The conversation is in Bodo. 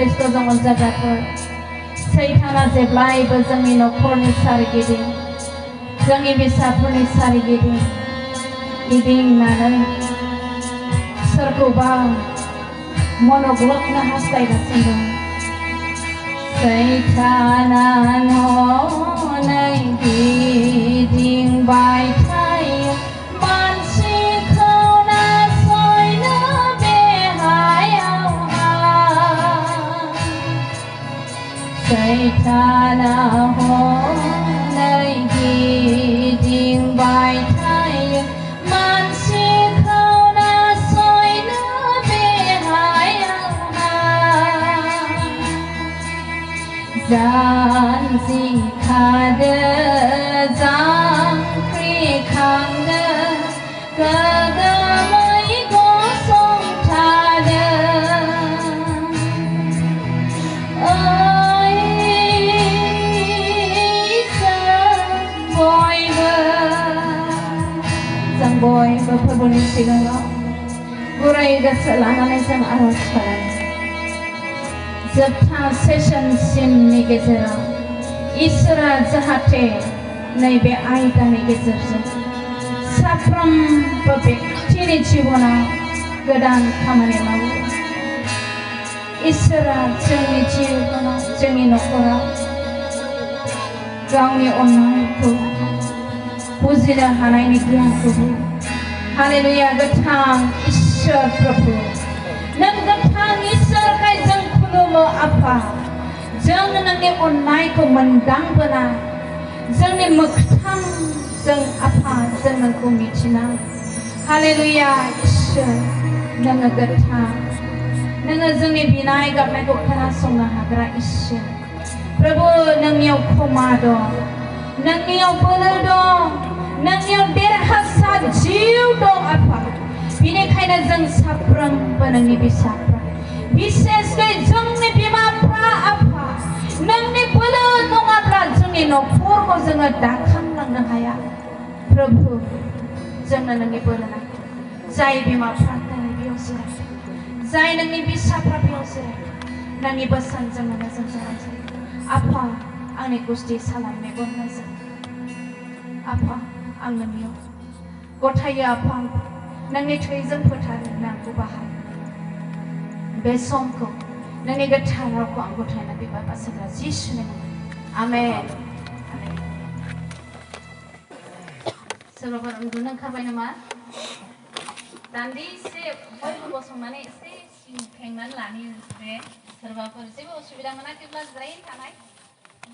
Khristoजों अनजाग्राफोर सैताना जेब्लायबो जोंनि नखरनि सारिगिदिं जोंनि बिसाफोरनि सारिगिदिं गिदिंनानै सोरखौबा मनग्लबनो हास्थायगासिनो दं सैताना हनै गिदिंबाय थायो मानसिखौ नासयनो बे हायावहाय सैताना हनै गिदिंबाय थायो मानसिखौ नासयनो बे हायावहाय जानजि खादो जांख्रिखांदो गोग्गोमै गसंथादो जों बयबो फोरबोनि सिगाङाव गुरै गोसो लानानै जों आरज खालामो जोबथा सेसनसिमनि गेजेराव इसोरा जाहाथे नैबे आयदानि गेजेरजों साफ्रोमबो व्यक्तिनि जिबनाव गोदान खामानि मावो इसोरा जोंनि जिबनाव जोंनि नखराव गावनि अननायखौ बुजिनो हानायनि गियानखौ होयो हालेलुया गोथां इसोर प्रभु नों गोथां इसोरखाय जों खुलुमो आफा जों नोंनि अननायखौ मोनदांबोना जोंनि मोगथां जों आफा जों नोंखौ मिथिना हालेलुया इसोर नोङो गोथां नोङो जोंनि बिनाय गाबनायखौ खोनासंनो हाग्रा इसोर प्रभु नोंनियाव क्षमा दं नोंनियाव बोलो दं नोंनियाव देरहासार जिउ दं आफा बिनिखायनो जों साफ्रोमबो नोंनि फिसाफ्रा बिसेसकै जोंनि बिमाफ्रा आफा नोंनि बोलो नङाब्ला जोंनि नखरखौ जोङो दाखांलांनो हाया प्रभु जोंनो नोंनि बोलो नांगौ जाय बिमाफ्रा दिनै बेयाव जिरायदों जाय नोंनि फिसाफ्रा बेयाव जिरायदों नोंनि बोसोनजों जों रायज्लायो आफा आंनि गुस्थि सालाय मेगन नोजोर आफा आं नोंनियाव गथायो आफा नोंनि थैजों फोथारो आंखौ बाहाय बे समखौ नोंनि गोथार रावखौ आं गथायना बिबार बासायग्रा जिसुनि मुङाव आमेन सोरबाफोर उन्दुनो ओंखारबाय नामा दान्दिसे बयबो गसंनानै एसे सिं फेंनानै लानि सोरबाफोर जेबो उसुबिदा मोनाखैब्ला जिरायनो थानाय